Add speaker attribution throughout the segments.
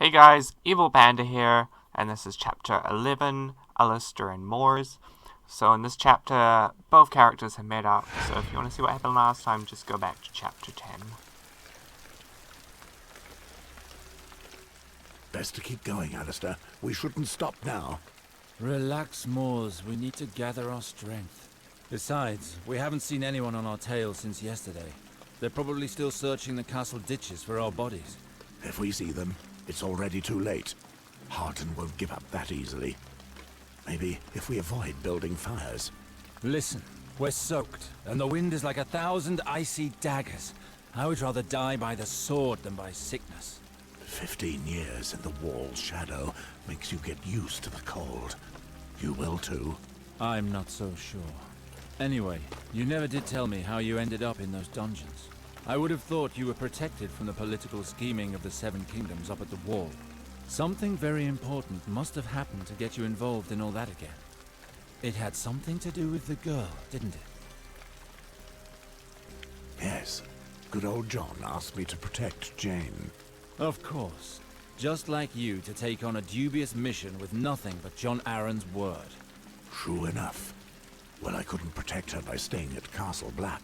Speaker 1: Hey guys, Evil Panda here, and this is chapter 11, Alester and Mors. So in this chapter, both characters have met up, so if you want to see what happened last time, just go back to chapter 10.
Speaker 2: Best to keep going, Alester. We shouldn't stop now.
Speaker 3: Relax, Mors. We need to gather our strength. Besides, we haven't seen anyone on our tail since yesterday. They're probably still searching the castle ditches for our bodies.
Speaker 2: If we see them, it's already too late. Harden won't give up that easily. Maybe if we avoid building fires.
Speaker 3: Listen, we're soaked, and the wind is like 1,000 icy daggers. I would rather die by the sword than by sickness.
Speaker 2: 15 years in the wall's shadow makes you get used to the cold. You will too.
Speaker 3: I'm not so sure. Anyway, you never did tell me how you ended up in those dungeons. I would have thought you were protected from the political scheming of the Seven Kingdoms up at the wall. Something very important must have happened to get you involved in all that again. It had something to do with the girl, didn't it?
Speaker 2: Yes. Good old John asked me to protect Jane.
Speaker 3: Of course. Just like you to take on a dubious mission with nothing but John Aaron's word.
Speaker 2: True enough. Well, I couldn't protect her by staying at Castle Black.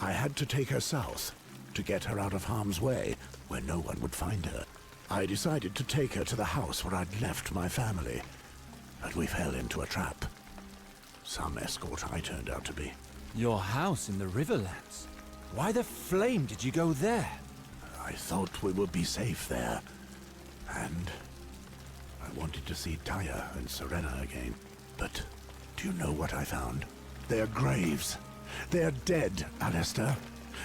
Speaker 2: I had to take her south, to get her out of harm's way, where no one would find her. I decided to take her to the house where I'd left my family, but we fell into a trap. Some escort I turned out to be.
Speaker 3: Your house in the Riverlands? Why the flame did you go there?
Speaker 2: I thought we would be safe there, and I wanted to see Taya and Serena again. But do you know what I found? Their graves. They're dead, Alester.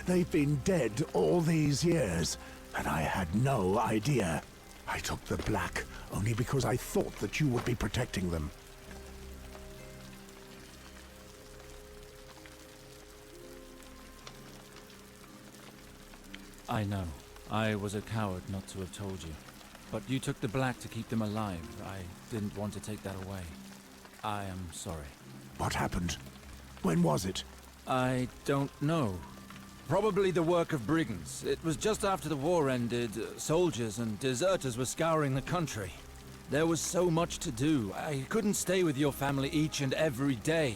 Speaker 2: They've been dead all these years, and I had no idea. I took the Black only because I thought that you would be protecting them.
Speaker 3: I know. I was a coward not to have told you. But you took the Black to keep them alive. I didn't want to take that away. I am sorry.
Speaker 2: What happened? When was it?
Speaker 3: I don't know. Probably the work of brigands. It was just after the war ended. Soldiers and deserters were scouring the country. There was so much to do. I couldn't stay with your family each and every day.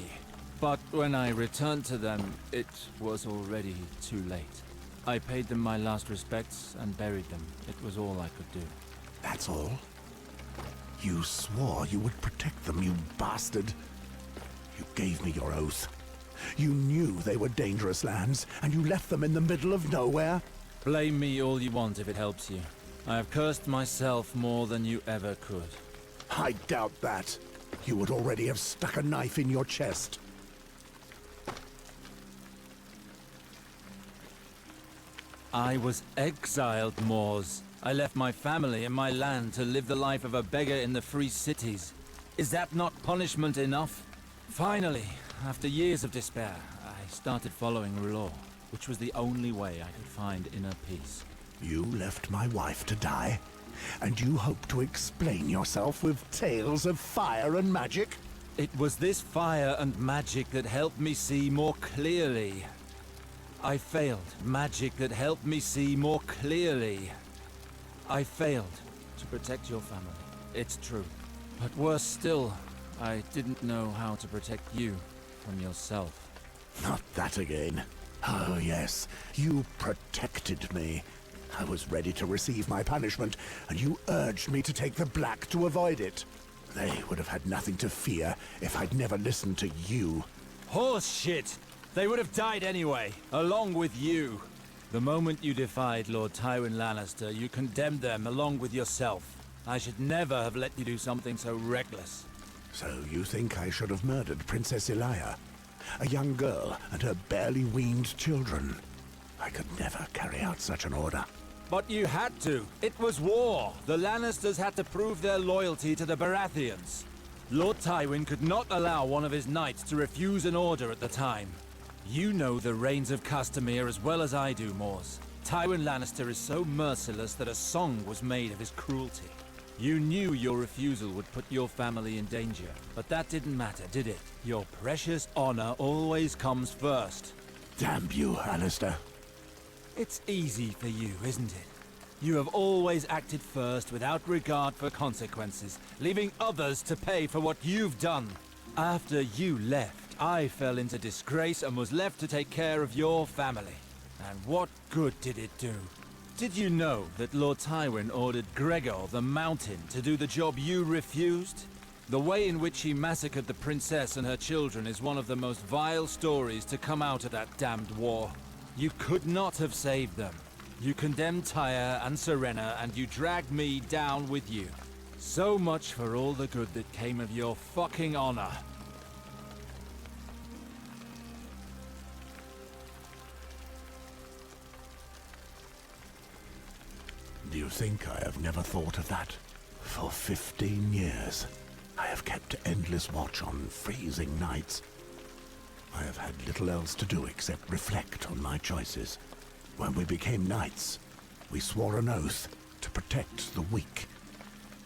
Speaker 3: But when I returned to them, it was already too late. I paid them my last respects and buried them. It was all I could do.
Speaker 2: That's all? You swore you would protect them, you bastard. You gave me your oath. You knew they were dangerous lands, and you left them in the middle of nowhere?
Speaker 3: Blame me all you want if it helps you. I have cursed myself more than you ever could.
Speaker 2: I doubt that. You would already have stuck a knife in your chest.
Speaker 3: I was exiled, Mors. I left my family and my land to live the life of a beggar in the free cities. Is that not punishment enough? Finally, after years of despair, I started following law, which was the only way I could find inner peace.
Speaker 2: You left my wife to die, and you hope to explain yourself with tales of fire and magic?
Speaker 3: It was this fire and magic that helped me see more clearly. I failed. Magic that helped me see more clearly. I failed to protect your family. It's true. But worse still, I didn't know how to protect you from yourself.
Speaker 2: Not that again. Oh yes, you protected me. I was ready to receive my punishment, and you urged me to take the Black to avoid it. They would have had nothing to fear if I'd never listened to you.
Speaker 3: Horse shit! They would have died anyway, along with you. The moment you defied Lord Tywin Lannister, you condemned them along with yourself. I should never have let you do something so reckless.
Speaker 2: So you think I should have murdered Princess Eliana? A young girl and her barely weaned children. I could never carry out such an order.
Speaker 3: But you had to. It was war. The Lannisters had to prove their loyalty to the Baratheons. Lord Tywin could not allow one of his knights to refuse an order at the time. You know the reigns of Castamere as well as I do, Mors. Tywin Lannister is so merciless that a song was made of his cruelty. You knew your refusal would put your family in danger, but that didn't matter, did it? Your precious honor always comes first.
Speaker 2: Damn you, Alester.
Speaker 3: It's easy for you, isn't it? You have always acted first without regard for consequences, leaving others to pay for what you've done. After you left, I fell into disgrace and was left to take care of your family. And what good did it do? Did you know that Lord Tywin ordered Gregor the Mountain to do the job you refused? The way in which he massacred the princess and her children is one of the most vile stories to come out of that damned war. You could not have saved them. You condemned Tyre and Serena, and you dragged me down with you. So much for all the good that came of your fucking honor.
Speaker 2: Do you think I have never thought of that? For 15 years, I have kept endless watch on freezing nights. I have had little else to do except reflect on my choices. When we became knights, we swore an oath to protect the weak.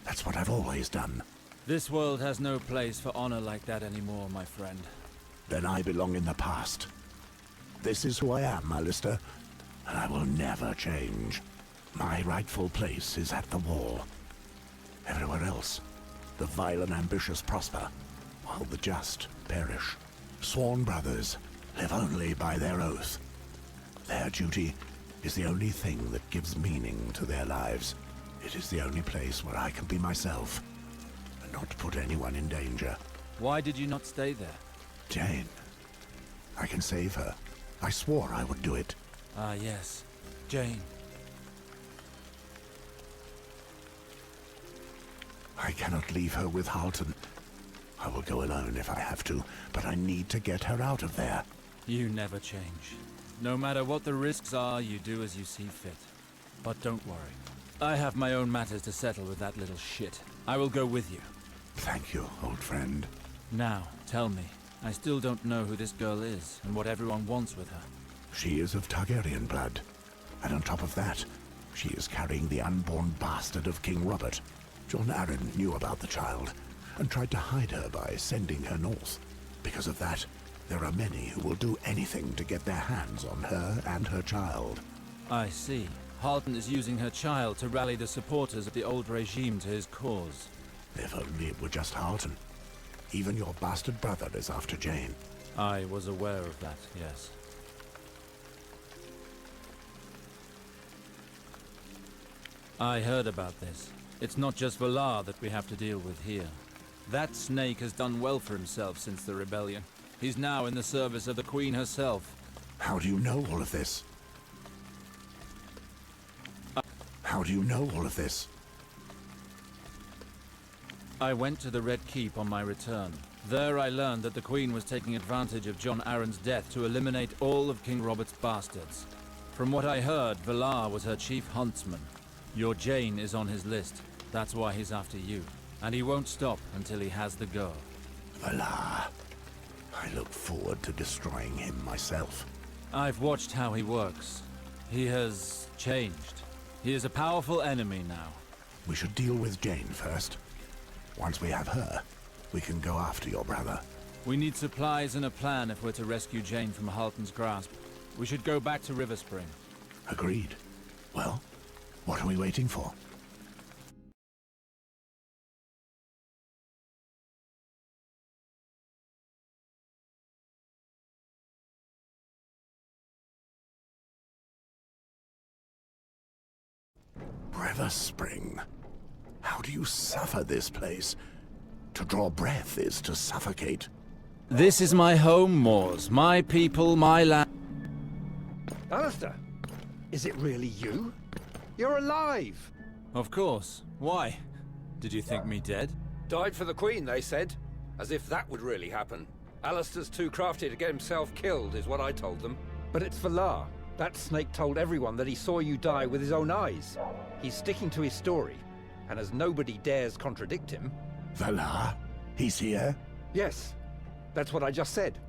Speaker 2: That's what I've always done.
Speaker 3: This world has no place for honor like that anymore, my friend.
Speaker 2: Then I belong in the past. This is who I am, Alester, and I will never change. My rightful place is at the wall. Everywhere else, the vile and ambitious prosper, while the just perish. Sworn brothers live only by their oath. Their duty is the only thing that gives meaning to their lives. It is the only place where I can be myself, and not put anyone in danger.
Speaker 3: Why did you not stay there?
Speaker 2: Jane. I can save her. I swore I would do it.
Speaker 3: Ah, yes. Jane.
Speaker 2: I cannot leave her with Halton. I will go alone if I have to, but I need to get her out of there.
Speaker 3: You never change. No matter what the risks are, you do as you see fit. But don't worry. I have my own matters to settle with that little shit. I will go with you.
Speaker 2: Thank you, old friend.
Speaker 3: Now, tell me. I still don't know who this girl is, and what everyone wants with her.
Speaker 2: She is of Targaryen blood. And on top of that, she is carrying the unborn bastard of King Robert. Jon Arryn knew about the child, and tried to hide her by sending her north. Because of that, there are many who will do anything to get their hands on her and her child.
Speaker 3: I see. Halton is using her child to rally the supporters of the old regime to his cause.
Speaker 2: If only it were just Halton. Even your bastard brother is after Jane.
Speaker 3: I was aware of that, yes. I heard about this. It's not just Valar that we have to deal with here. That snake has done well for himself since the rebellion. He's now in the service of the Queen herself.
Speaker 2: How do you know all of this? How do you know all of this?
Speaker 3: I went to the Red Keep on my return. There I learned that the Queen was taking advantage of Jon Arryn's death to eliminate all of King Robert's bastards. From what I heard, Valar was her chief huntsman. Your Jane is on his list. That's why he's after you. And he won't stop until he has the girl.
Speaker 2: Valar. I look forward to destroying him myself.
Speaker 3: I've watched how he works. He has changed. He is a powerful enemy now.
Speaker 2: We should deal with Jane first. Once we have her, we can go after your brother.
Speaker 3: We need supplies and a plan if we're to rescue Jane from Halton's grasp. We should go back to Riverspring.
Speaker 2: Agreed. Well, what are we waiting for? Riverspring. How do you suffer this place? To draw breath is to suffocate.
Speaker 3: This is my home, Mors. My people, my land.
Speaker 4: Alester, is it really you? You're alive!
Speaker 3: Of course. Why? Did you think me dead?
Speaker 4: Died for the Queen, they said. As if that would really happen. Alistair's too crafty to get himself killed, is what I told them. But it's Valar. That snake told everyone that he saw you die with his own eyes. He's sticking to his story, and as nobody dares contradict him...
Speaker 2: Valar? He's here?
Speaker 4: Yes, that's what I just said.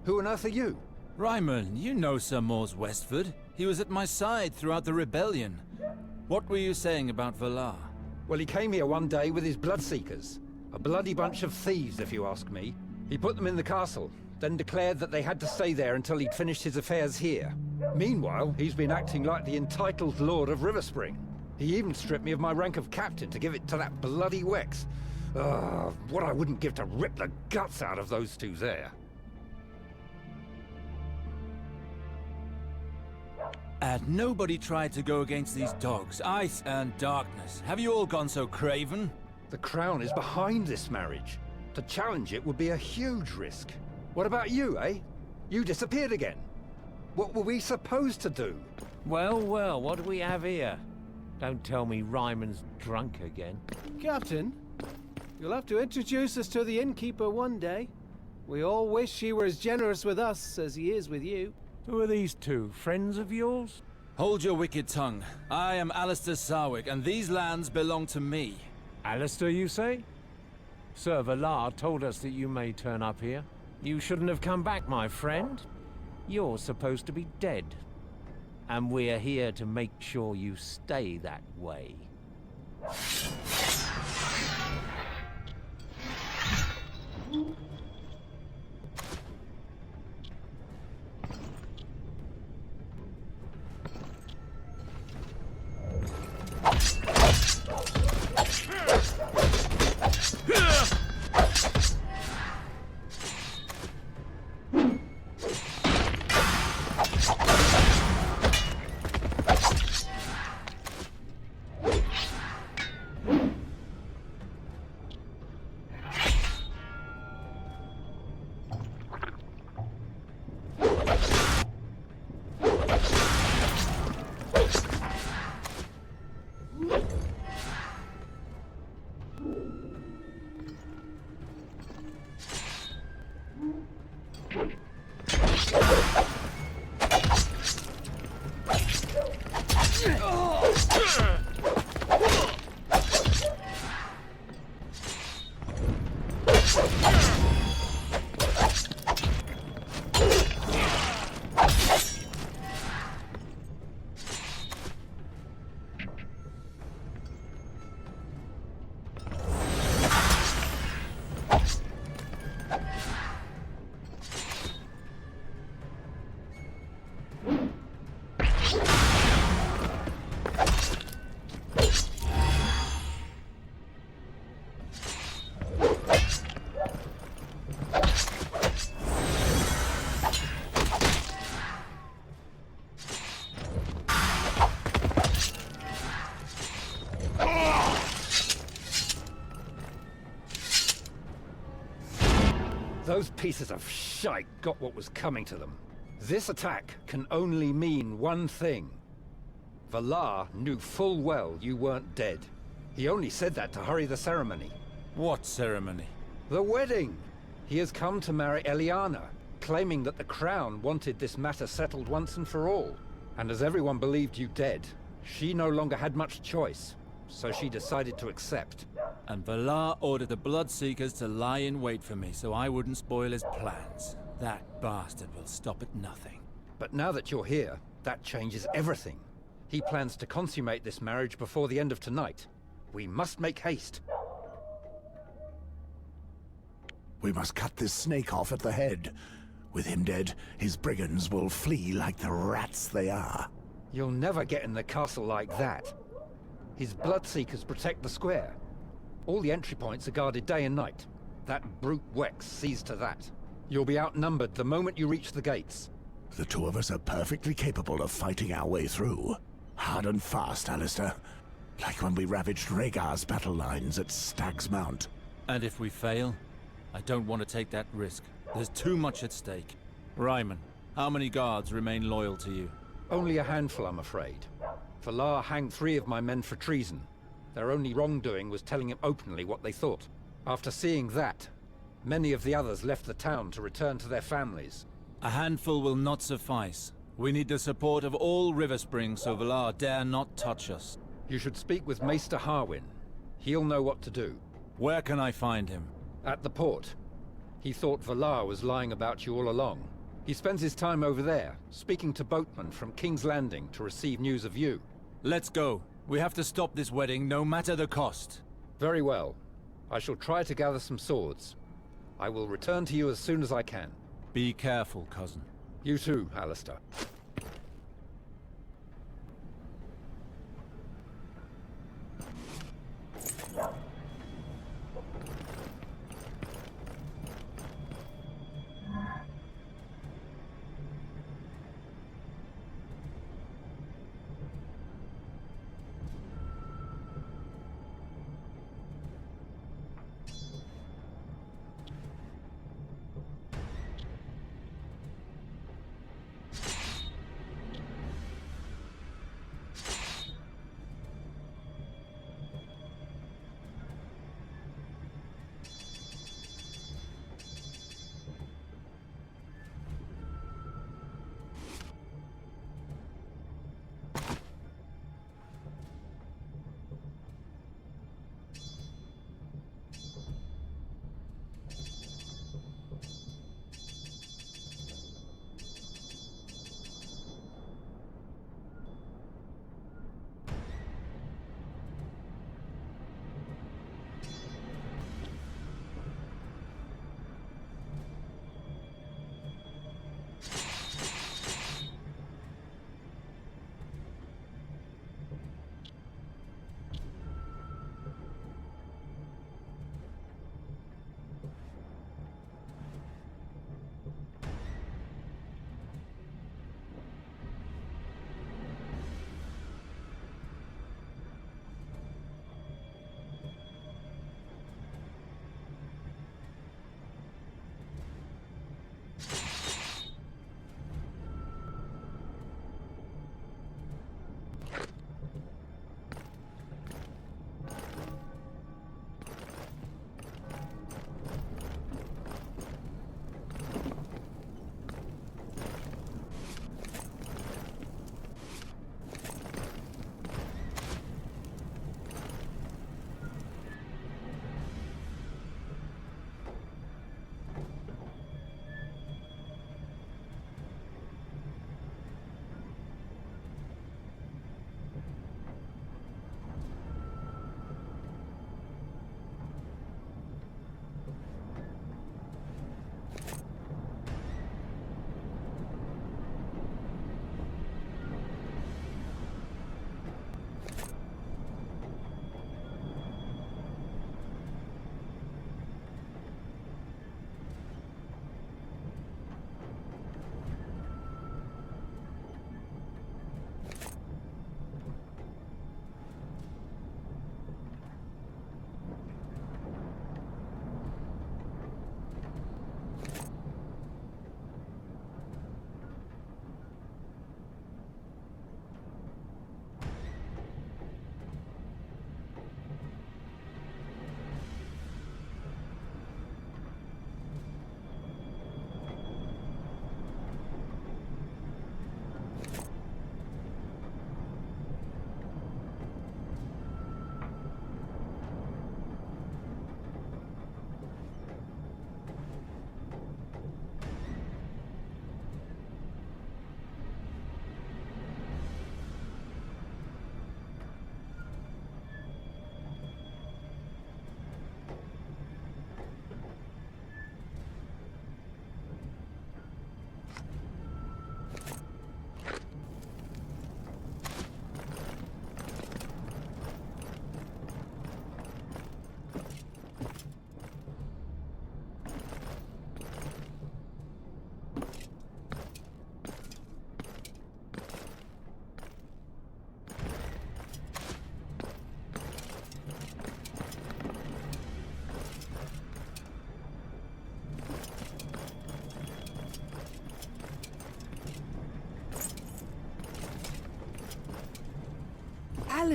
Speaker 4: Who on earth are you?
Speaker 3: Ryman, you know Sir Mors Westford. He was at my side throughout the rebellion. What were you saying about Valar?
Speaker 4: Well, he came here one day with his Bloodseekers. A bloody bunch of thieves, if you ask me. He put them in the castle, then declared that they had to stay there until he'd finished his affairs here. Meanwhile, he's been acting like the entitled Lord of Riverspring. He even stripped me of my rank of captain to give it to that bloody Wex. What I wouldn't give to rip the guts out of those two there.
Speaker 3: And nobody tried to go against these dogs, ice and darkness. Have you all gone so craven?
Speaker 4: The Crown is behind this marriage. To challenge it would be a huge risk. What about you, eh? You disappeared again. What were we supposed to do?
Speaker 5: Well, well, what do we have here? Don't tell me Ryman's drunk again.
Speaker 6: Captain, you'll have to introduce us to the innkeeper one day. We all wish he were as generous with us as he is with you.
Speaker 5: Who are these two? Friends of yours?
Speaker 3: Hold your wicked tongue. I am Alester Sarwick, and these lands belong to me.
Speaker 5: Alistair, you say? Sir Valar told us that you may turn up here. You shouldn't have come back, my friend. You're supposed to be dead. And we're here to make sure you stay that way.
Speaker 4: Those pieces of shite got what was coming to them. This attack can only mean one thing. Valar knew full well you weren't dead. He only said that to hurry the ceremony.
Speaker 3: What ceremony?
Speaker 4: The wedding! He has come to marry Eliana, claiming that the Crown wanted this matter settled once and for all. And as everyone believed you dead, she no longer had much choice, so she decided to accept.
Speaker 3: And Valar ordered the Bloodseekers to lie in wait for me so I wouldn't spoil his plans. That bastard will stop at nothing.
Speaker 4: But now that you're here, that changes everything. He plans to consummate this marriage before the end of tonight. We must make haste.
Speaker 2: We must cut this snake off at the head. With him dead, his brigands will flee like the rats they are.
Speaker 4: You'll never get in the castle like that. His Bloodseekers protect the square. All the entry points are guarded day and night. That brute Wex sees to that. You'll be outnumbered the moment you reach the gates.
Speaker 2: The two of us are perfectly capable of fighting our way through. Hard and fast, Alester. Like when we ravaged Rhaegar's battle lines at Stag's Mount.
Speaker 3: And if we fail? I don't want to take that risk. There's too much at stake. Ryman, how many guards remain loyal to you?
Speaker 4: Only a handful, I'm afraid. Valar hanged 3 of my men for treason. Their only wrongdoing was telling him openly what they thought. After seeing that, many of the others left the town to return to their families.
Speaker 3: A handful will not suffice. We need the support of all Riverspring so Valar dare not touch us.
Speaker 4: You should speak with Maester Harwin. He'll know what to do.
Speaker 3: Where can I find him?
Speaker 4: At the port. He thought Valar was lying about you all along. He spends his time over there, speaking to boatmen from King's Landing to receive news of you.
Speaker 3: Let's go. We have to stop this wedding, no matter the cost.
Speaker 4: Very well. I shall try to gather some swords. I will return to you as soon as I can.
Speaker 3: Be careful, cousin.
Speaker 4: You too, Alester.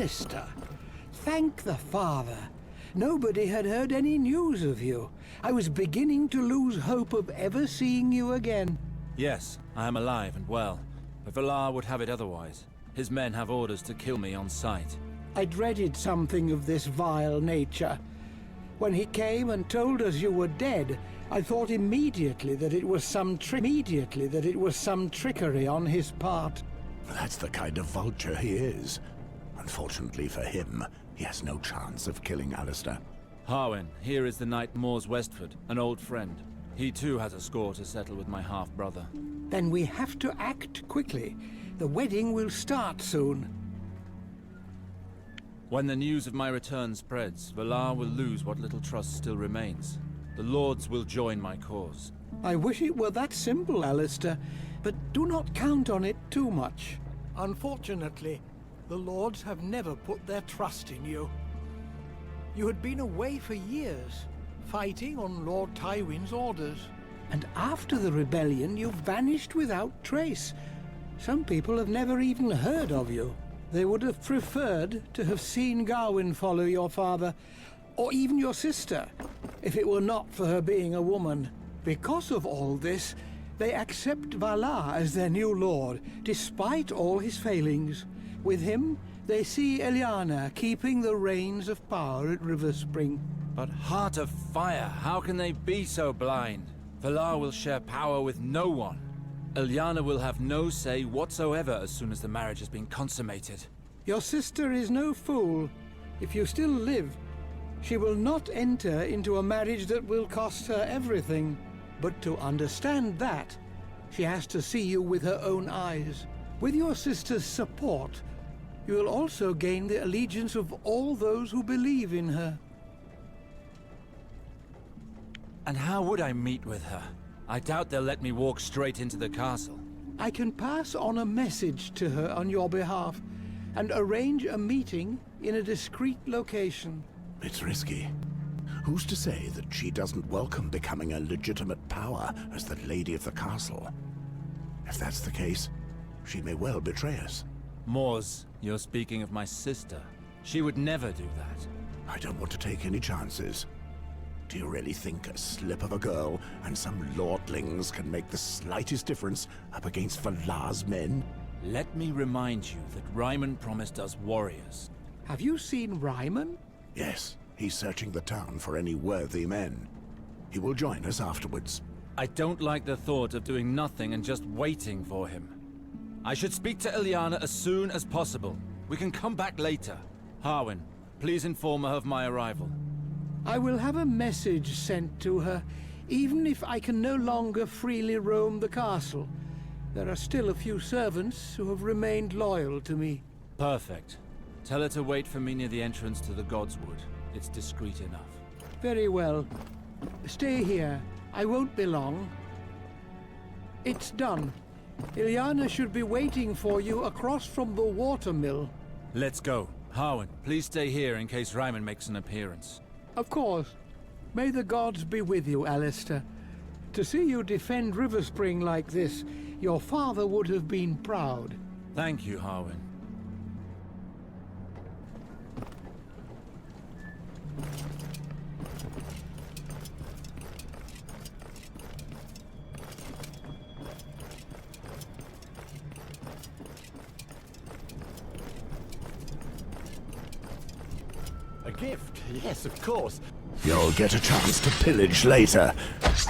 Speaker 7: Alester. Thank the Father. Nobody had heard any news of you. I was beginning to lose hope of ever seeing you again.
Speaker 3: Yes, I am alive and well, but Valar would have it otherwise. His men have orders to kill me on sight.
Speaker 7: I dreaded something of this vile nature. When he came and told us you were dead, I thought immediately that it was some trickery on his part.
Speaker 2: That's the kind of vulture he is. Unfortunately for him, he has no chance of killing Alester.
Speaker 3: Harwin, here is the knight Mors Westford, an old friend. He too has a score to settle with my half-brother.
Speaker 7: Then we have to act quickly. The wedding will start soon.
Speaker 3: When the news of my return spreads, Valar will lose what little trust still remains. The Lords will join my cause.
Speaker 7: I wish it were that simple, Alester, but do not count on it too much.
Speaker 8: Unfortunately, the Lords have never put their trust in you. You had been away for years, fighting on Lord Tywin's orders.
Speaker 7: And after the rebellion, you vanished without trace. Some people have never even heard of you. They would have preferred to have seen Gawain follow your father, or even your sister, if it were not for her being a woman. Because of all this, they accept Valar as their new lord, despite all his failings. With him, they see Eliana keeping the reins of power at Riverspring.
Speaker 3: But Heart of Fire, how can they be so blind? Valar will share power with no one. Eliana will have no say whatsoever as soon as the marriage has been consummated.
Speaker 7: Your sister is no fool. If you still live, she will not enter into a marriage that will cost her everything. But to understand that, she has to see you with her own eyes. With your sister's support, you will also gain the allegiance of all those who believe in her.
Speaker 3: And how would I meet with her? I doubt they'll let me walk straight into the castle.
Speaker 7: I can pass on a message to her on your behalf and arrange a meeting in a discreet location.
Speaker 2: It's risky. Who's to say that she doesn't welcome becoming a legitimate power as the Lady of the Castle? If that's the case, she may well betray us.
Speaker 3: Mors, you're speaking of my sister. She would never do that.
Speaker 2: I don't want to take any chances. Do you really think a slip of a girl and some lordlings can make the slightest difference up against Valar's men?
Speaker 3: Let me remind you that Ryman promised us warriors.
Speaker 7: Have you seen Ryman?
Speaker 2: Yes, he's searching the town for any worthy men. He will join us afterwards.
Speaker 3: I don't like the thought of doing nothing and just waiting for him. I should speak to Eliana as soon as possible. We can come back later. Harwin, please inform her of my arrival.
Speaker 7: I will have a message sent to her, even if I can no longer freely roam the castle. There are still a few servants who have remained loyal to me.
Speaker 3: Perfect. Tell her to wait for me near the entrance to the Godswood. It's discreet enough.
Speaker 7: Very well. Stay here. I won't be long. It's done. Eliana should be waiting for you across from the watermill.
Speaker 3: Let's go. Harwin, please stay here in case Ryman makes an appearance.
Speaker 7: Of course. May the gods be with you, Alester. To see you defend Riverspring like this, your father would have been proud.
Speaker 3: Thank you, Harwin.
Speaker 9: A gift? Yes, of course.
Speaker 2: You'll get a chance to pillage later,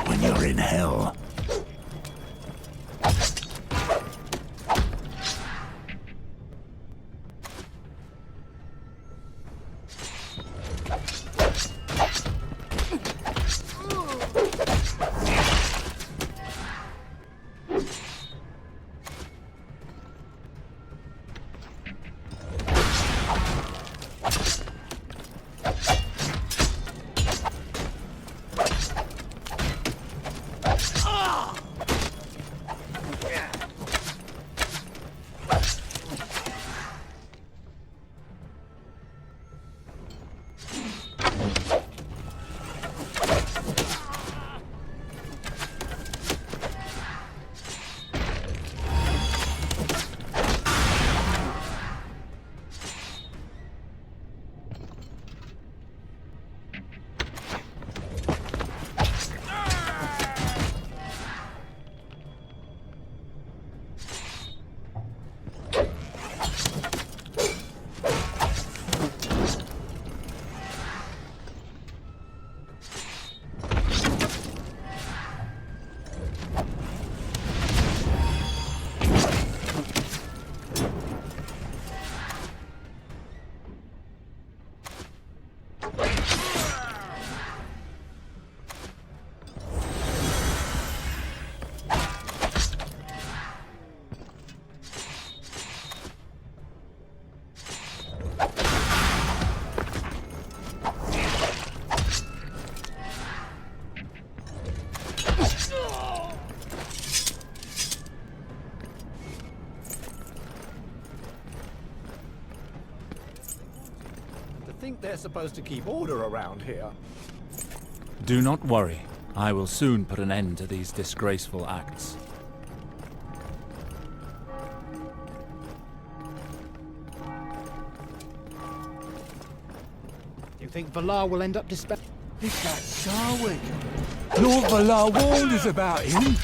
Speaker 2: when you're in hell.
Speaker 9: They're supposed to keep order around here.
Speaker 3: Do not worry. I will soon put an end to these disgraceful acts.
Speaker 8: You think Valar will end up dispatching?
Speaker 9: It's that Sarwick. Lord Valar warned us about him.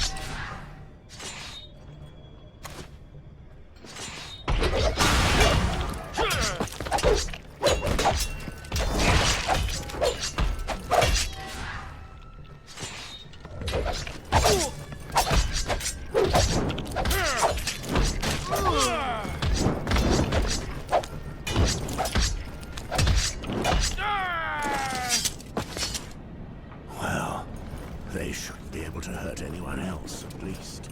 Speaker 2: They shouldn't be able to hurt anyone else, at least.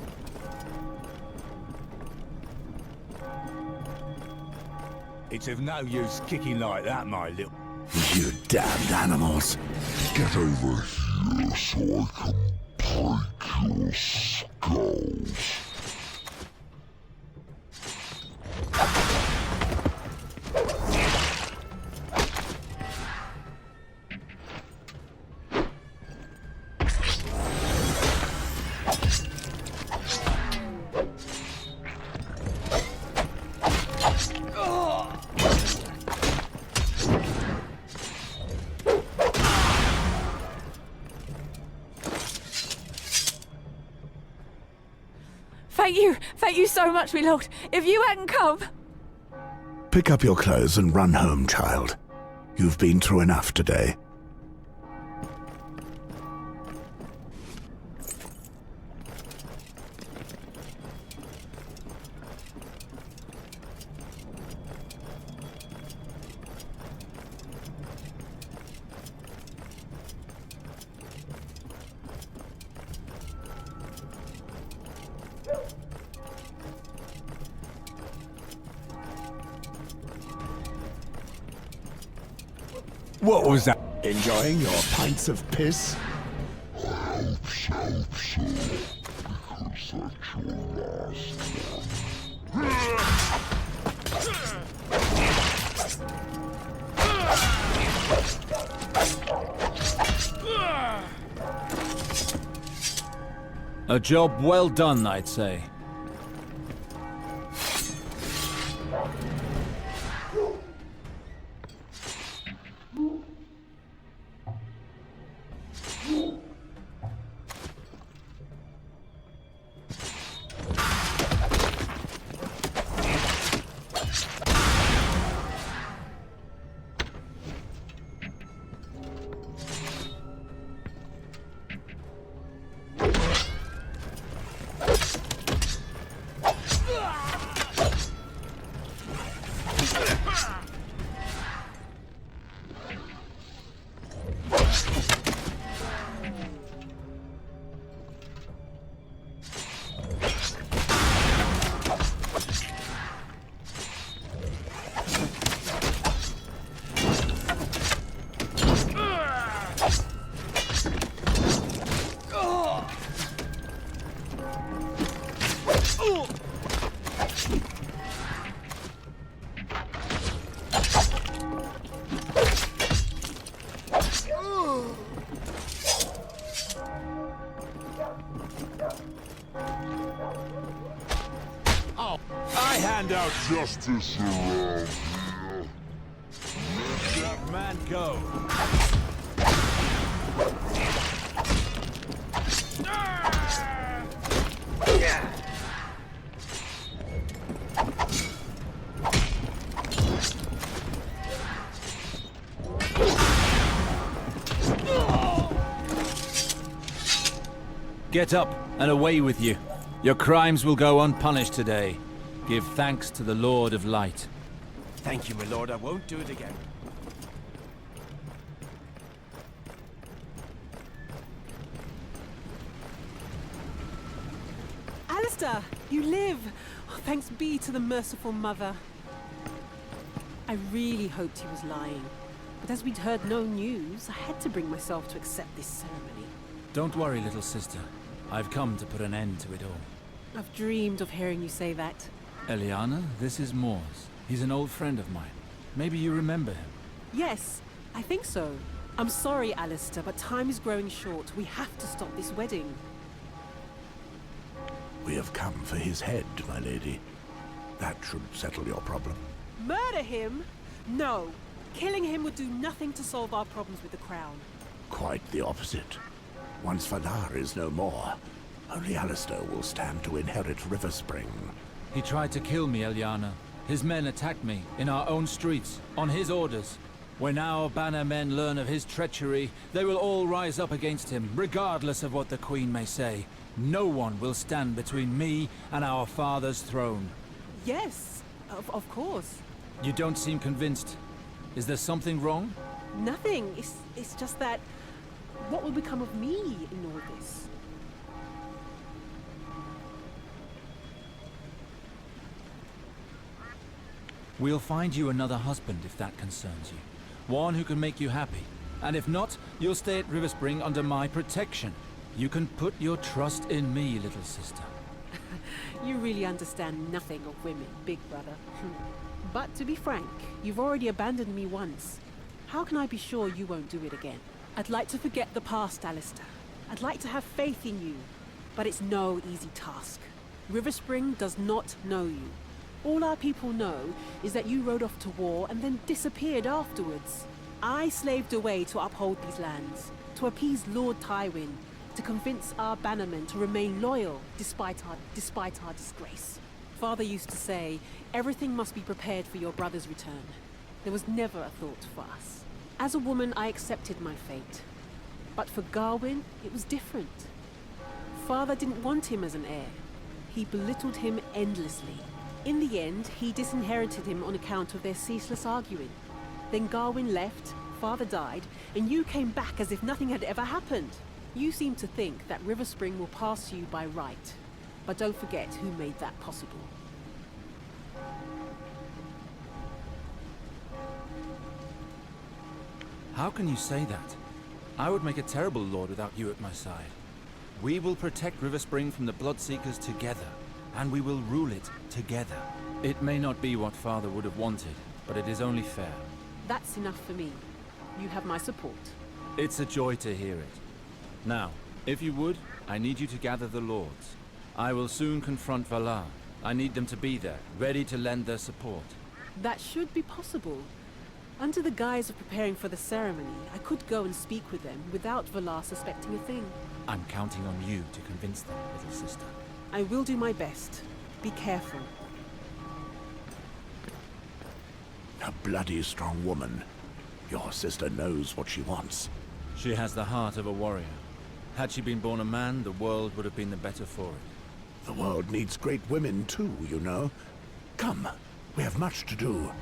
Speaker 9: It's of no use kicking like that, my little...
Speaker 2: You damned animals.
Speaker 10: Get over here so I can break your skulls.
Speaker 11: Thank you so much, my lord. If you hadn't come...
Speaker 2: Pick up your clothes and run home, child. You've been through enough today.
Speaker 9: What was that?
Speaker 2: Enjoying your pints of piss?
Speaker 10: I hope so, because that's your last one.
Speaker 3: A job well done, I'd say.
Speaker 9: I hand out
Speaker 10: Justice around here.
Speaker 3: Let that man go. Get up and away with you. Your crimes will go unpunished today. Give thanks to the Lord of Light.
Speaker 9: Thank you, my lord. I won't do it again.
Speaker 12: Alister! You live! Oh, thanks be to the merciful mother. I really hoped he was lying. But as we'd heard no news, I had to bring myself to accept this ceremony.
Speaker 3: Don't worry, little sister. I've come to put an end to it all.
Speaker 12: I've dreamed of hearing you say that.
Speaker 3: Eliana, this is Mors. He's an old friend of mine. Maybe you remember him.
Speaker 12: Yes, I think so. I'm sorry, Alister, but time is growing short. We have to stop this wedding.
Speaker 2: We have come for his head, my lady. That should settle your problem.
Speaker 12: Murder him? No. Killing him would do nothing to solve our problems with the crown.
Speaker 2: Quite the opposite. Once Valar is no more, only Alester will stand to inherit Riverspring.
Speaker 3: He tried to kill me, Eliana. His men attacked me, in our own streets, on his orders. When our banner men learn of his treachery, they will all rise up against him, regardless of what the Queen may say. No one will stand between me and our father's throne.
Speaker 12: Yes, of course.
Speaker 3: You don't seem convinced. Is there something wrong?
Speaker 12: Nothing. It's just that... what will become of me in all this?
Speaker 3: We'll find you another husband if that concerns you. One who can make you happy. And if not, you'll stay at Riverspring under my protection. You can put your trust in me, little sister.
Speaker 12: You really understand nothing of women, big brother. But to be frank, you've already abandoned me once. How can I be sure you won't do it again? I'd like to forget the past, Alister. I'd like to have faith in you. But it's no easy task. Riverspring does not know you. All our people know is that you rode off to war and then disappeared afterwards. I slaved away to uphold these lands, to appease Lord Tywin, to convince our bannermen to remain loyal despite our disgrace. Father used to say, everything must be prepared for your brother's return. There was never a thought for us. As a woman, I accepted my fate. But for Garwin, it was different. Father didn't want him as an heir. He belittled him endlessly. In the end, he disinherited him on account of their ceaseless arguing. Then Garwin left, Father died, and you came back as if nothing had ever happened. You seem to think that Riverspring will pass you by right. But don't forget who made that possible.
Speaker 3: How can you say that? I would make a terrible lord without you at my side. We will protect Riverspring from the Bloodseekers together, and we will rule it together. It may not be what Father would have wanted, but it is only fair.
Speaker 12: That's enough for me. You have my support.
Speaker 3: It's a joy to hear it. Now, if you would, I need you to gather the lords. I will soon confront Valar. I need them to be there, ready to lend their support.
Speaker 12: That should be possible. Under the guise of preparing for the ceremony, I could go and speak with them without Valar suspecting a thing.
Speaker 3: I'm counting on you to convince them, little sister.
Speaker 12: I will do my best. Be careful.
Speaker 2: A bloody strong woman. Your sister knows what she wants.
Speaker 3: She has the heart of a warrior. Had she been born a man, the world would have been the better for it.
Speaker 2: The world needs great women too, you know. Come, we have much to do.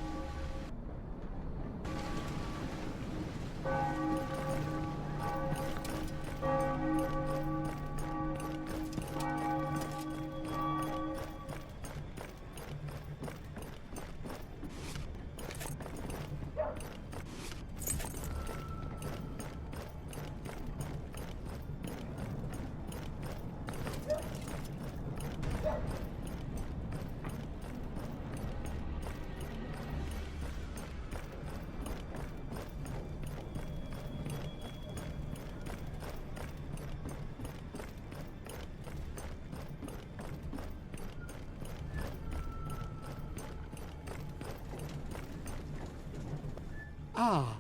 Speaker 7: Ah,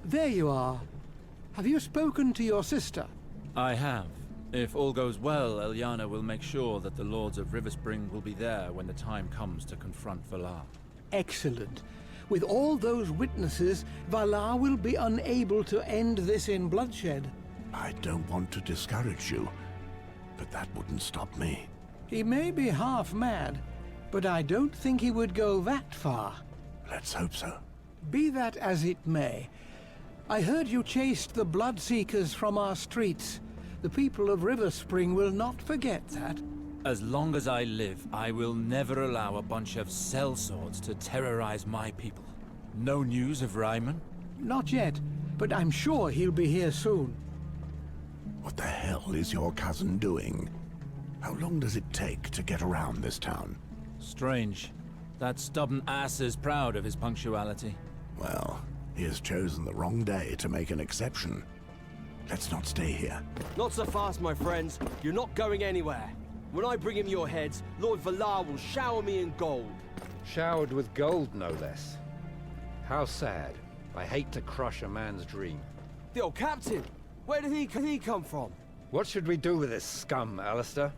Speaker 7: there you are. Have you spoken to your sister?
Speaker 3: I have. If all goes well, Eliana will make sure that the Lords of Riverspring will be there when the time comes to confront Valar.
Speaker 7: Excellent. With all those witnesses, Valar will be unable to end this in bloodshed.
Speaker 2: I don't want to discourage you, but that wouldn't stop me.
Speaker 7: He may be half mad, but I don't think he would go that far.
Speaker 2: Let's hope so.
Speaker 7: Be that as it may, I heard you chased the Bloodseekers from our streets. The people of Riverspring will not forget that.
Speaker 3: As long as I live, I will never allow a bunch of sellswords to terrorize my people. No news of Ryman?
Speaker 7: Not yet, but I'm sure he'll be here soon.
Speaker 2: What the hell is your cousin doing? How long does it take to get around this town?
Speaker 3: Strange. That stubborn ass is proud of his punctuality.
Speaker 2: Well, he has chosen the wrong day to make an exception. Let's not stay here.
Speaker 13: Not so fast, my friends. You're not going anywhere. When I bring him your heads, Lord Valar will shower me in gold.
Speaker 4: Showered with gold, no less. How sad. I hate to crush a man's dream.
Speaker 13: The old captain! Where did he come from?
Speaker 4: What should we do with this scum, Alester?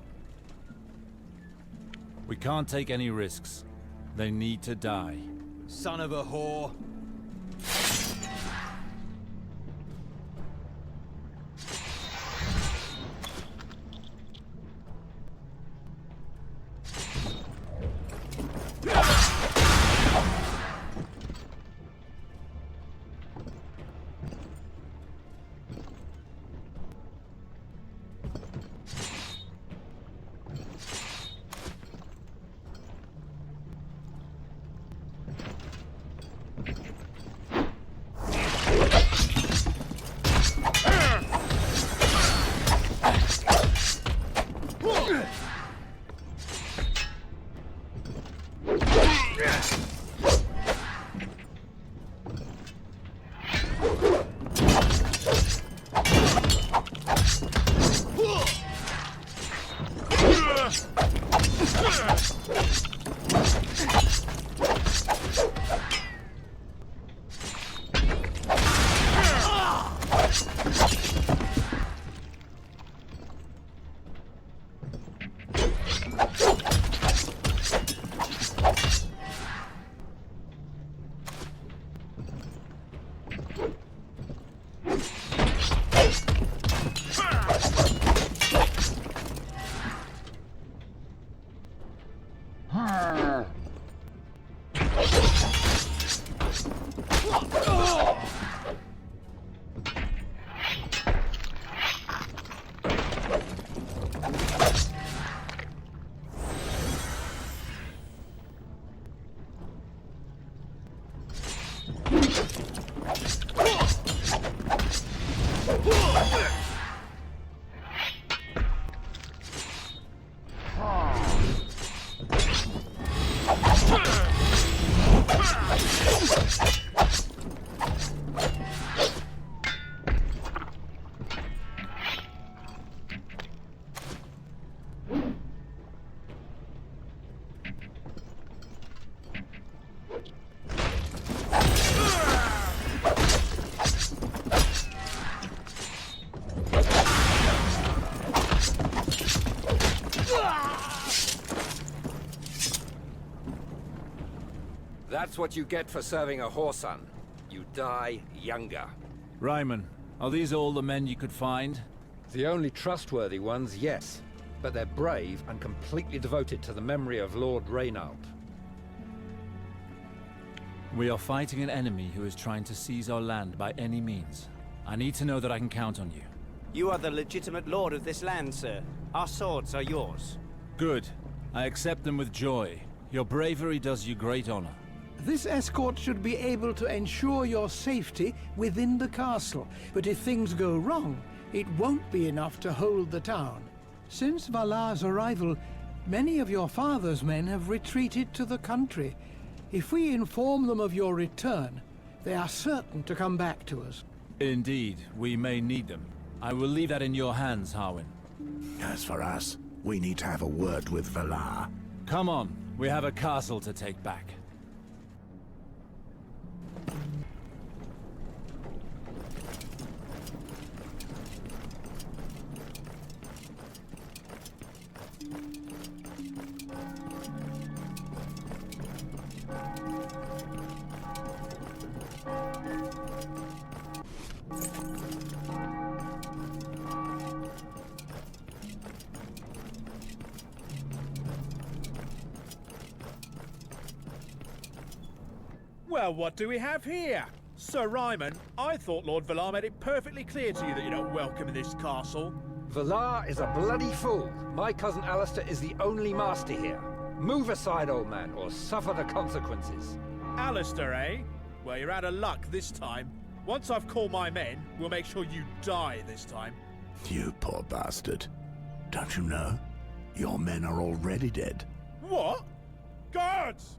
Speaker 3: We can't take any risks. They need to die.
Speaker 13: Son of a whore.
Speaker 4: That's what you get for serving a whoreson. You die younger.
Speaker 3: Ryman, are these all the men you could find?
Speaker 4: The only trustworthy ones, yes. But they're brave and completely devoted to the memory of Lord Reynald.
Speaker 3: We are fighting an enemy who is trying to seize our land by any means. I need to know that I can count on you.
Speaker 14: You are the legitimate lord of this land, sir. Our swords are yours.
Speaker 3: Good. I accept them with joy. Your bravery does you great honor.
Speaker 7: This escort should be able to ensure your safety within the castle, but if things go wrong, it won't be enough to hold the town. Since Valar's arrival, many of your father's men have retreated to the country. If we inform them of your return, they are certain to come back to us.
Speaker 3: Indeed, we may need them. I will leave that in your hands, Harwin.
Speaker 2: As for us, we need to have a word with Valar.
Speaker 3: Come on, we have a castle to take back.
Speaker 15: Well, what do we have here? Sir Ryman, I thought Lord Valar made it perfectly clear to you that you're not welcome in this castle.
Speaker 4: Valar is a bloody fool. My cousin Alester is the only master here. Move aside, old man, or suffer the consequences.
Speaker 15: Alester, eh? Well, you're out of luck this time. Once I've called my men, we'll make sure you die this time.
Speaker 2: You poor bastard. Don't you know? Your men are already dead.
Speaker 15: What? Guards!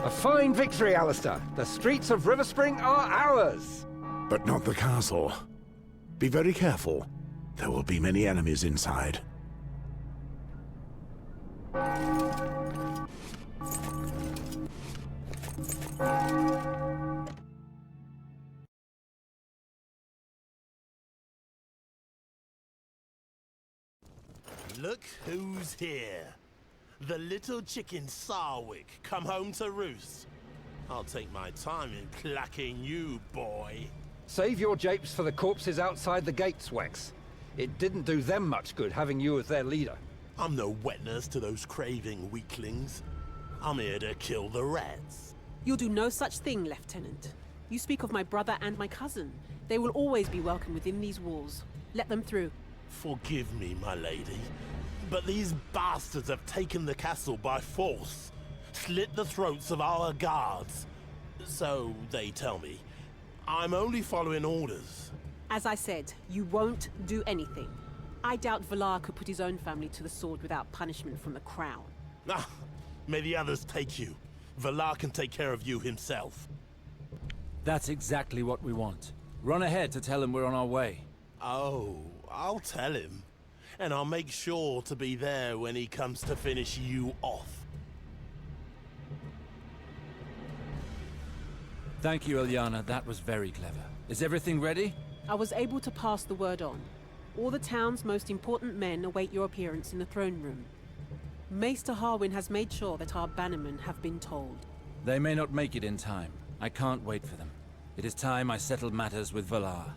Speaker 4: A fine victory, Alester. The streets of Riverspring are ours.
Speaker 2: But not the castle. Be very careful. There will be many enemies inside.
Speaker 16: Look who's here. The little chicken Sarwick come home to roost. I'll take my time in clacking you, boy.
Speaker 4: Save your japes for the corpses outside the gates, Wex. It didn't do them much good having you as their leader.
Speaker 16: I'm no wet nurse to those craving weaklings. I'm here to kill the rats.
Speaker 12: You'll do no such thing, Lieutenant. You speak of my brother and my cousin. They will always be welcome within these walls. Let them through.
Speaker 16: Forgive me, my lady, but these bastards have taken the castle by force, slit the throats of our guards. So they tell me. I'm only following orders.
Speaker 12: As I said, you won't do anything. I doubt Valar could put his own family to the sword without punishment from the crown.
Speaker 16: Ah, may the others take you. Valar can take care of you himself.
Speaker 3: That's exactly what we want. Run ahead to tell him we're on our way.
Speaker 16: Oh, I'll tell him. And I'll make sure to be there when he comes to finish you off.
Speaker 3: Thank you, Eliana. That was very clever. Is everything ready?
Speaker 12: I was able to pass the word on. All the town's most important men await your appearance in the throne room. Maester Harwin has made sure that our bannermen have been told.
Speaker 3: They may not make it in time. I can't wait for them. It is time I settled matters with Valar.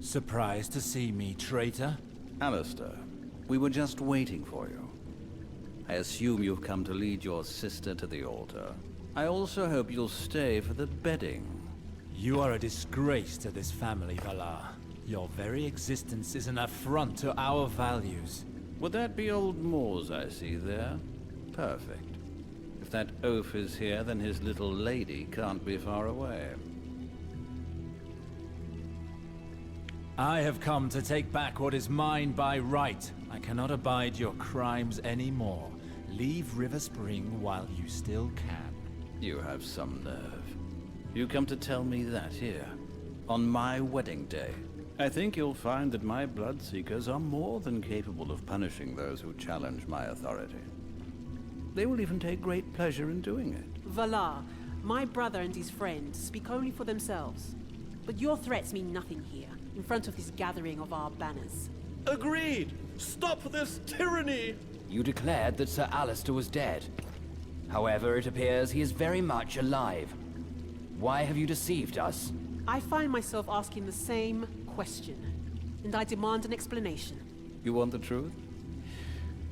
Speaker 3: Surprised to see me, traitor?
Speaker 17: Alester, we were just waiting for you. I assume you've come to lead your sister to the altar. I also hope you'll stay for the bedding.
Speaker 3: You are a disgrace to this family, Valar. Your very existence is an affront to our values.
Speaker 17: Would that be old Mors I see there? Perfect. If that oaf is here, then his little lady can't be far away.
Speaker 3: I have come to take back what is mine by right. I cannot abide your crimes anymore. Leave Riverspring while you still can.
Speaker 17: You have some nerve. You come to tell me that here, on my wedding day. I think you'll find that my Bloodseekers are more than capable of punishing those who challenge my authority. They will even take great pleasure in doing it.
Speaker 12: Valar, My brother and his friends speak only for themselves. But your threats mean nothing here, in front of this gathering of our banners.
Speaker 18: Agreed! Stop this tyranny!
Speaker 19: You declared that Sir Alester was dead. However, it appears he is very much alive. Why have you deceived us?
Speaker 12: I find myself asking the same question, and I demand an explanation.
Speaker 17: You want the truth?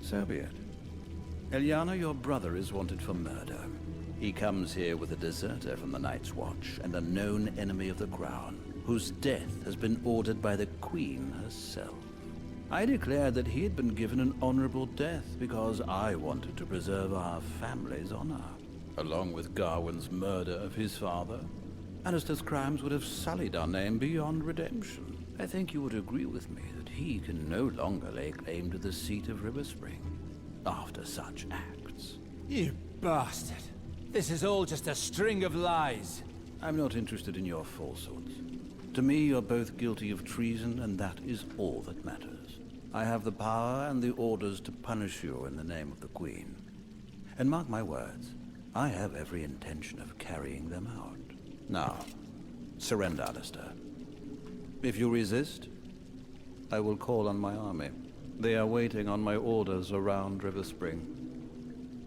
Speaker 17: So be it. Eliana, your brother, is wanted for murder. He comes here with a deserter from the Night's Watch and a known enemy of the Crown, whose death has been ordered by the Queen herself. I declared that he had been given an honorable death because I wanted to preserve our family's honor. Along with Garwin's murder of his father, Alistair's crimes would have sullied our name beyond redemption. I think you would agree with me that he can no longer lay claim to the seat of Riverspring after such acts.
Speaker 3: You bastard! This is all just a string of lies.
Speaker 17: I'm not interested in your falsehoods. To me, you're both guilty of treason, and that is all that matters. I have the power and the orders to punish you in the name of the Queen. And mark my words, I have every intention of carrying them out. Now, surrender, Alester. If you resist, I will call on my army. They are waiting on my orders around Riverspring.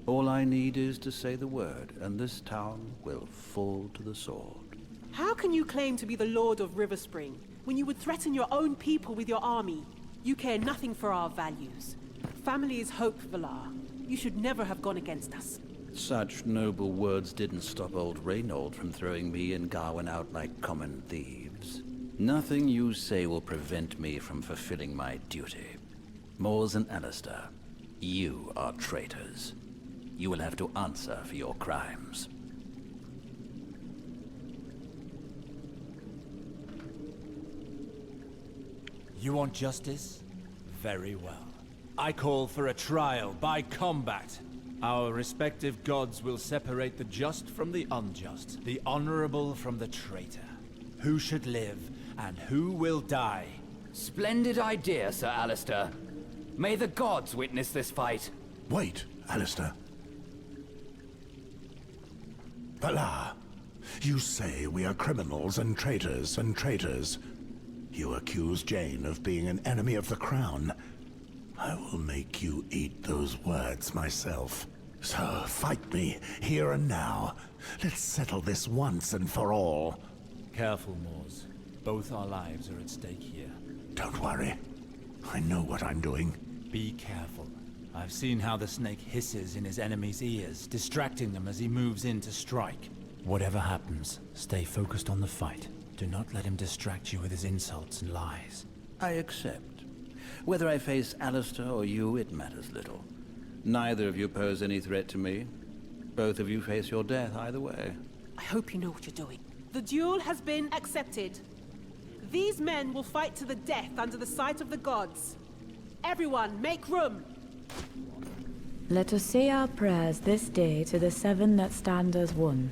Speaker 17: All I need is to say the word, and this town will fall to the sword.
Speaker 12: How can you claim to be the Lord of Riverspring when you would threaten your own people with your army? You care nothing for our values. Family is hope, Valar. You should never have gone against us.
Speaker 17: Such noble words didn't stop old Reynold from throwing me and Garwin out like common thieves. Nothing you say will prevent me from fulfilling my duty. Mors and Alester, you are traitors. You will have to answer for your crimes.
Speaker 3: You want justice? Very well. I call for a trial by combat. Our respective gods will separate the just from the unjust, the honorable from the traitor. Who should live, and who will die?
Speaker 19: Splendid idea, Sir Alester. May the gods witness this fight.
Speaker 2: Wait, Alester. Valar, you say we are criminals and traitors and traitors. You accuse Jane of being an enemy of the Crown. I will make you eat those words myself. So fight me, here and now. Let's settle this once and for all.
Speaker 3: Careful, Mors. Both our lives are at stake here.
Speaker 2: Don't worry. I know what I'm doing.
Speaker 3: Be careful. I've seen how the snake hisses in his enemy's ears, distracting them as he moves in to strike. Whatever happens, stay focused on the fight. Do not let him distract you with his insults and lies.
Speaker 17: I accept. Whether I face Alester or you, it matters little. Neither of you pose any threat to me. Both of you face your death either way.
Speaker 12: I hope you know what you're doing. The duel has been accepted. These men will fight to the death under the sight of the gods. Everyone, make room!
Speaker 20: Let us say our prayers this day to the seven that stand as one.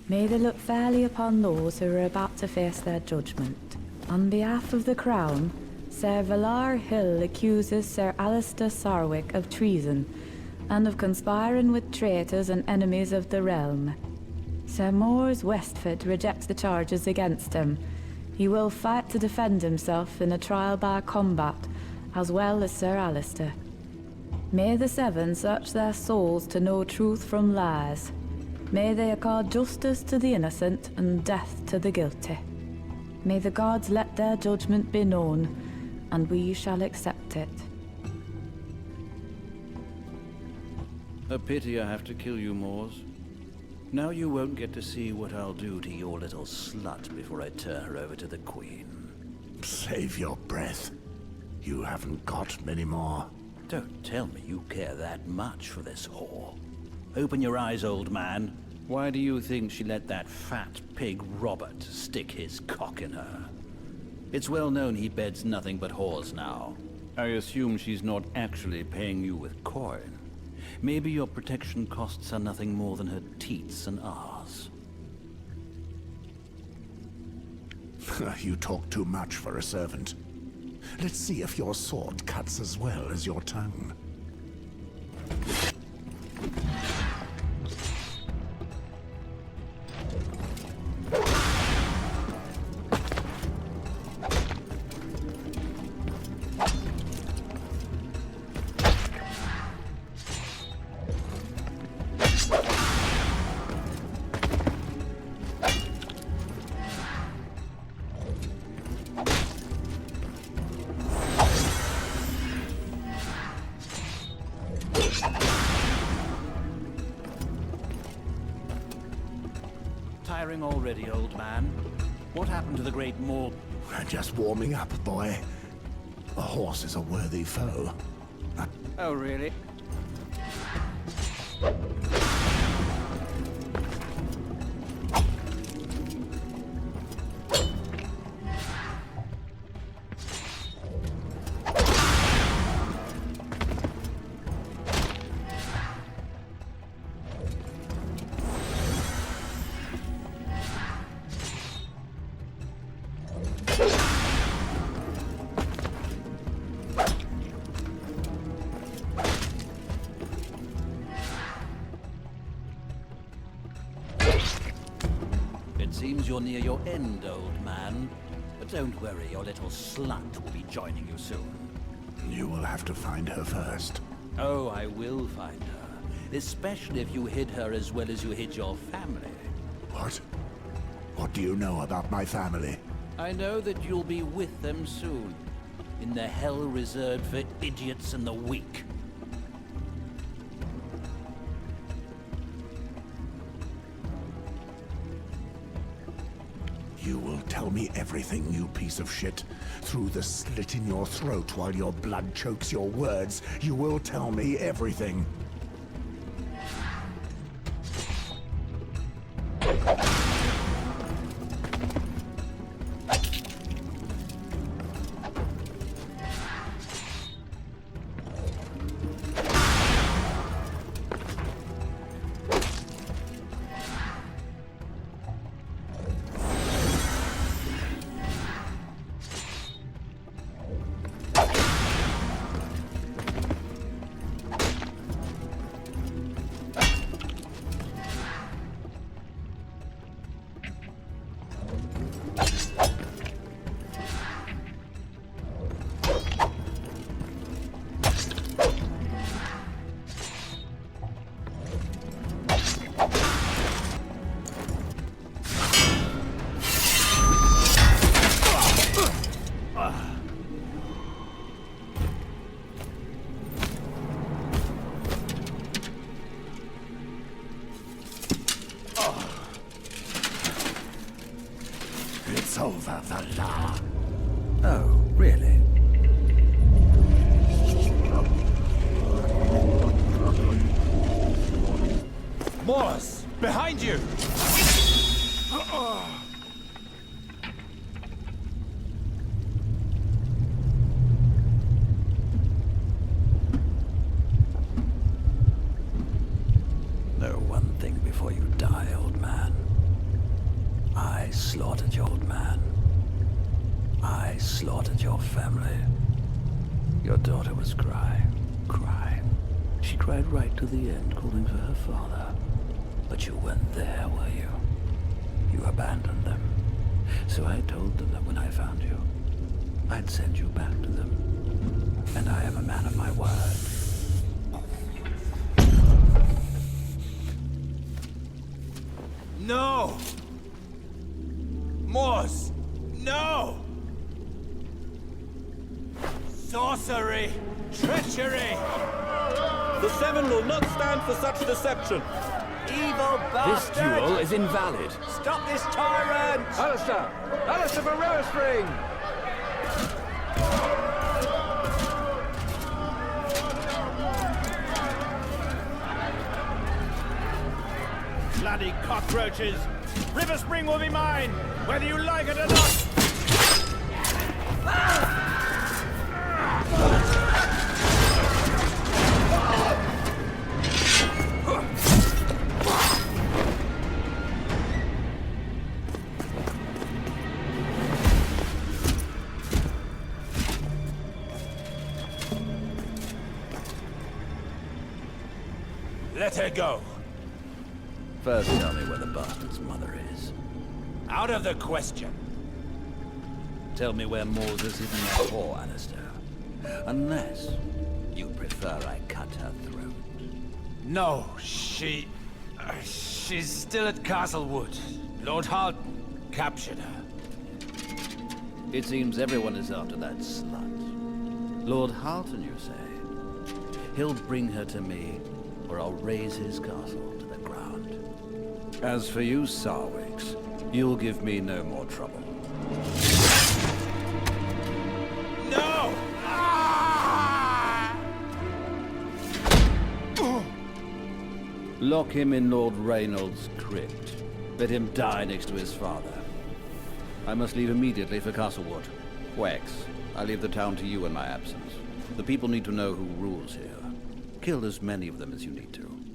Speaker 20: May they look fairly upon those who are about to face their judgment. On behalf of the Crown, Sir Valar Hill accuses Sir Alester Sarwick of treason, and of conspiring with traitors and enemies of the realm. Sir Mors Westford rejects the charges against him. He will fight to defend himself in a trial by combat, as well as Sir Alester. May the Seven search their souls to know truth from lies. May they accord justice to the innocent and death to the guilty. May the gods let their judgment be known, and we shall accept it.
Speaker 17: A pity I have to kill you, Mors. Now you won't get to see what I'll do to your little slut before I turn her over to the Queen.
Speaker 2: Save your breath. You haven't got many more.
Speaker 17: Don't tell me you care that much for this whore. Open your eyes, old man. Why do you think she let that fat pig Robert stick his cock in her? It's well known he beds nothing but whores now. I assume she's not actually paying you with coin. Maybe your protection costs are nothing more than her teats and arse.
Speaker 2: You talk too much for a servant. Let's see if your sword cuts as well as your tongue.
Speaker 17: tiring already, old man? What happened to the great Mor...
Speaker 2: Just warming up, boy. A horse is a worthy foe.
Speaker 14: Oh, really?
Speaker 17: Seems you're near your end, old man. But don't worry, your little slut will be joining you soon.
Speaker 2: You will have to find her first.
Speaker 17: Oh, I will find her. Especially if you hid her as well as you hid your family.
Speaker 2: What? What do you know about my family?
Speaker 17: I know that you'll be with them soon. In the hell reserved for idiots and the weak.
Speaker 2: You will tell me everything, you piece of shit. Through the slit in your throat while your blood chokes your words, you will tell me everything. It's over, Valar.
Speaker 17: Oh, really?
Speaker 3: Mors! Behind you!
Speaker 17: Know one thing before you die, old man. I slaughtered your old man. I slaughtered your family. Your daughter was crying. She cried right to the end, calling for her father. But you weren't there, were you? You abandoned them. So I told them that when I found you, I'd send you back to them. And I am a man of my word.
Speaker 3: No! Mors! No! Sorcery! Treachery!
Speaker 18: The Seven will not stand for such deception.
Speaker 14: Evil
Speaker 19: This
Speaker 14: bastard!
Speaker 19: duel is invalid.
Speaker 14: Stop this tyrant!
Speaker 4: Alester! Alester for Riverspring!
Speaker 15: Bloody cockroaches! Riverspring will be mine, whether you like it or not! Let her go.
Speaker 17: First tell me where the bastard's mother is.
Speaker 15: Out of the question.
Speaker 17: Tell me where Mors is hidden that whore, Alester. Unless you prefer I cut her throat.
Speaker 3: No, she's still at Castlewood. Lord Halton captured her.
Speaker 17: It seems everyone is after that slut. Lord Halton, you say? He'll bring her to me, or I'll raise his castle to the ground. As for you, Sarwix, you'll give me no more trouble.
Speaker 15: No!
Speaker 17: Lock him in Lord Reynolds' crypt. Let him die next to his father. I must leave immediately for Castlewood. Wax, I leave the town to you in my absence. The people need to know who rules here. Kill as many of them as you need to.